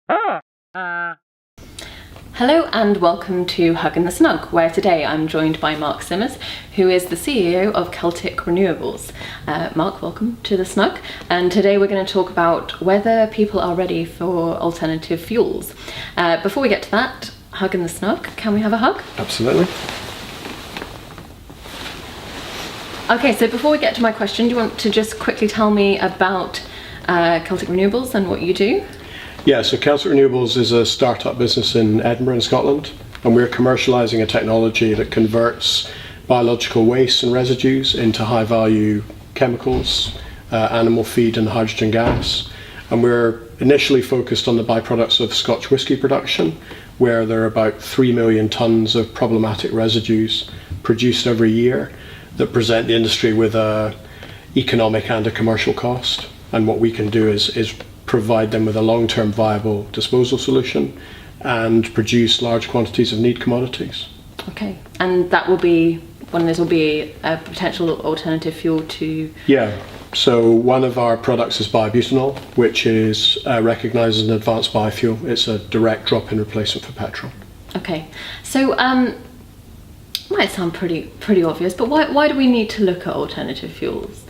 Hello and welcome to Hug in the Snug, where today I'm joined by Mark Simmers, who is the CEO of Celtic Renewables. Mark, welcome to the Snug, and today we're going to talk about whether people are ready for alternative fuels. Before we get to that, Hug in the Snug, can we have a hug? Absolutely. Okay, so before we get to my question, do you want to just quickly tell me about Celtic Renewables and what you do? Yeah, so Celtic Renewables is a startup business in Edinburgh in Scotland, and we're commercialising a technology that converts biological waste and residues into high value chemicals, animal feed and hydrogen gas. And we're initially focused on the byproducts of Scotch whisky production, where there are about 3 million tonnes of problematic residues produced every year that present the industry with a economic and a commercial cost. And what we can do is provide them with a long-term viable disposal solution and produce large quantities of need commodities. Okay, and that will be, one of those will be a potential alternative fuel to... Yeah, so one of our products is Biobutanol, which is recognised as an advanced biofuel. It's a direct drop-in replacement for petrol. Okay, so might sound pretty obvious, but why do we need to look at alternative fuels?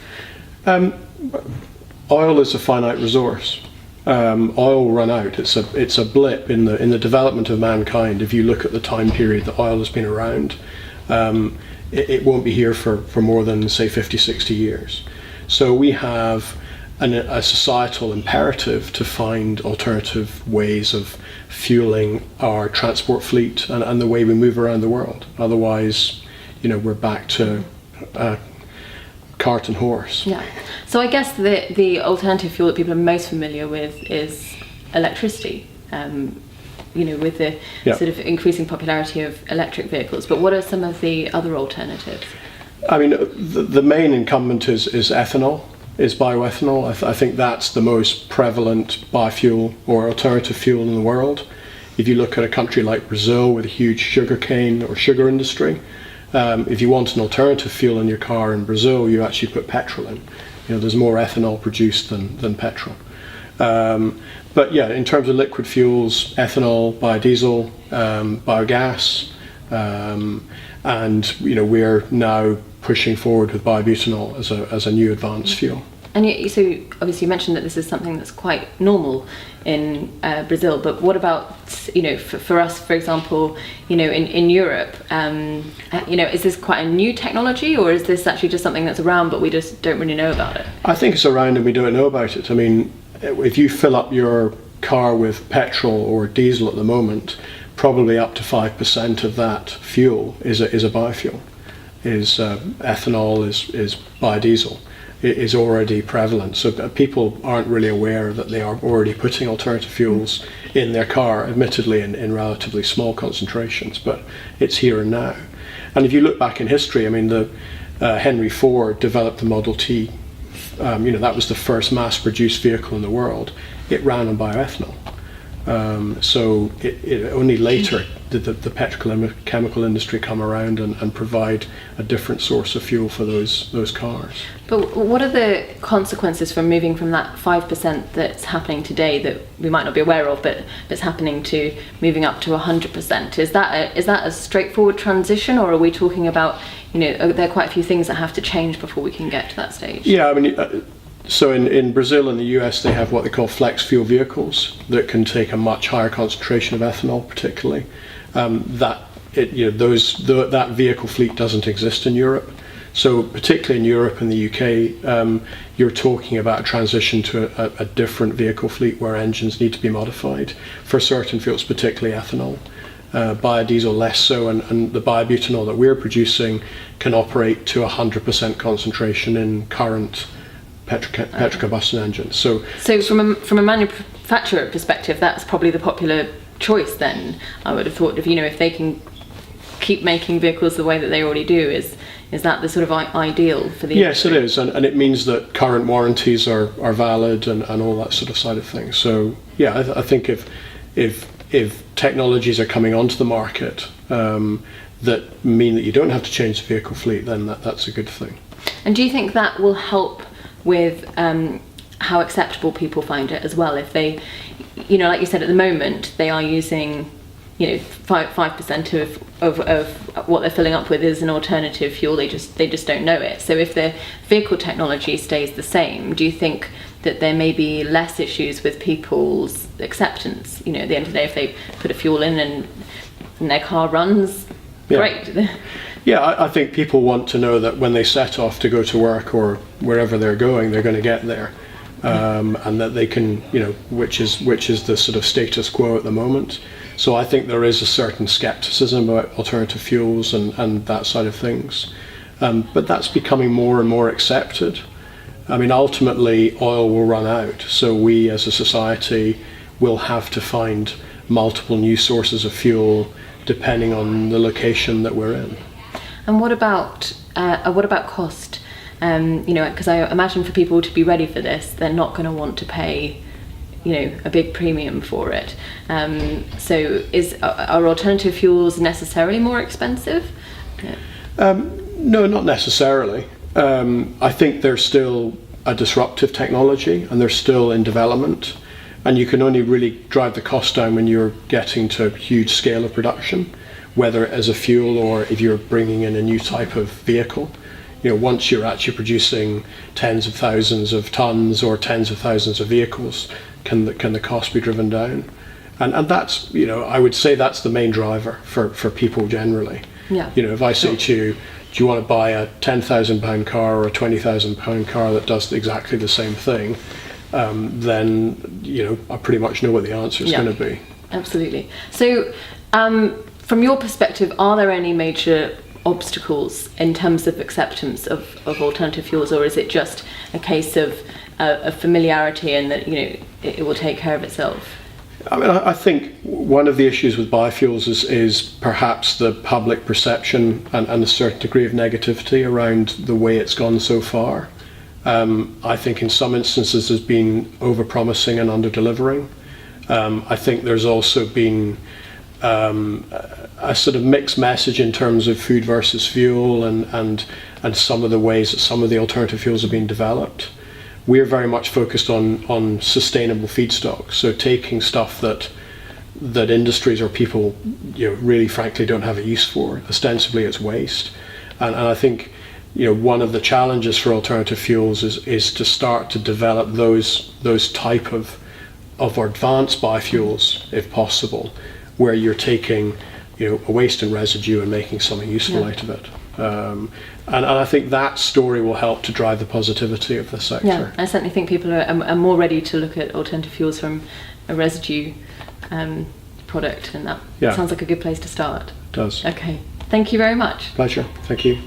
Oil is a finite resource. Oil will run out. It's a blip in the development of mankind. If you look at the time period that oil has been around, it won't be here for more than, say, 50, 60 years. So we have a societal imperative to find alternative ways of fueling our transport fleet and the way we move around the world. Otherwise, we're back to cart and horse. Yeah. So I guess the alternative fuel that people are most familiar with is electricity. With the sort of increasing popularity of electric vehicles. But what are some of the other alternatives? I mean, the main incumbent is ethanol, is bioethanol. I think that's the most prevalent biofuel or alternative fuel in the world. If you look at a country like Brazil with a huge sugarcane or sugar industry, if you want an alternative fuel in your car in Brazil, you actually put petrol in. There's more ethanol produced than petrol. But yeah, in terms of liquid fuels, ethanol, biodiesel, biogas, and we're now pushing forward with biobutanol as a new advanced fuel. And so obviously you mentioned that this is something that's quite normal in Brazil, but what about for us, for example, in Europe, is this quite a new technology, or is this actually just something that's around but we just don't really know about it? I think it's around and we don't know about it. I mean, if you fill up your car with petrol or diesel at the moment, probably up to 5% of that fuel is a biofuel. Ethanol is biodiesel. It is already prevalent, so people aren't really aware that they are already putting alternative fuels in their car, admittedly in relatively small concentrations, but it's here and now. And if you look back in history, I mean, Henry Ford developed the Model T. That was the first mass-produced vehicle in the world. It ran on bioethanol. So it only later did the petrochemical industry come around and provide a different source of fuel for those cars. But what are the consequences from moving from that 5% that's happening today that we might not be aware of, but that's happening, to moving up to 100%? Is that a straightforward transition, or are we talking about, are there quite a few things that have to change before we can get to that stage? Yeah, I mean, so in Brazil and the US, they have what they call flex fuel vehicles that can take a much higher concentration of ethanol, particularly. That vehicle fleet doesn't exist in Europe. So particularly in Europe and the UK, you're talking about a transition to a different vehicle fleet where engines need to be modified for certain fuels, particularly ethanol. Biodiesel less so, and the biobutanol that we're producing can operate to 100% concentration in current petrocombustion engines. So from a manufacturer perspective, that's probably the popular choice then. I would have thought, if they can keep making vehicles the way that they already do, is that the sort of ideal for the industry? Yes, it is, and it means that current warranties are valid and all that sort of side of things. So yeah, I think if technologies are coming onto the market that mean that you don't have to change the vehicle fleet, then that's a good thing. And do you think that will help with how acceptable people find it as well? If they, you know, like you said, at the moment they are using, you know, 5% of what they're filling up with is an alternative fuel. They just don't know it. So if the vehicle technology stays the same, do you think that there may be less issues with people's acceptance? You know, at the end of the day, if they put a fuel in and their car runs, great. Yeah, I think people want to know that when they set off to go to work or wherever they're going, they're going to get there, and that they can, you know, which is the sort of status quo at the moment. So I think there is a certain skepticism about alternative fuels and that side of things, but that's becoming more and more accepted. I mean, ultimately, oil will run out, so we as a society will have to find multiple new sources of fuel depending on the location that we're in. And what about cost? You know, because I imagine for people to be ready for this, they're not going to want to pay, you know, a big premium for it. So are alternative fuels necessarily more expensive? No, not necessarily. I think they're still a disruptive technology and they're still in development, and you can only really drive the cost down when you're getting to a huge scale of production, whether as a fuel or if you're bringing in a new type of vehicle. You know, once you're actually producing tens of thousands of tons or tens of thousands of vehicles, can the cost be driven down? And that's, you know, I would say that's the main driver for people generally. Yeah. You know, if I say to you, do you want to buy a £10,000 car or a £20,000 car that does exactly the same thing, then, you know, I pretty much know what the answer is going to be. Absolutely. So from your perspective, are there any major obstacles in terms of acceptance of alternative fuels, or is it just a case of familiarity and that, you know, it will take care of itself? I mean, I think one of the issues with biofuels is perhaps the public perception and a certain degree of negativity around the way it's gone so far. I think in some instances there's been over-promising and under-delivering. I think there's also been a sort of mixed message in terms of food versus fuel and some of the ways that some of the alternative fuels have been developed. We're very much focused on sustainable feedstocks, so taking stuff that industries or people, you know, really frankly don't have a use for. Ostensibly it's waste, and I think, you know, one of the challenges for alternative fuels is to start to develop those type of advanced biofuels, if possible, where you're taking, you know, a waste and residue and making something useful out of it. And I think that story will help to drive the positivity of the sector. Yeah, I certainly think people are more ready to look at alternative fuels from a residue product, and that sounds like a good place to start. It does. Okay, thank you very much. Pleasure, thank you.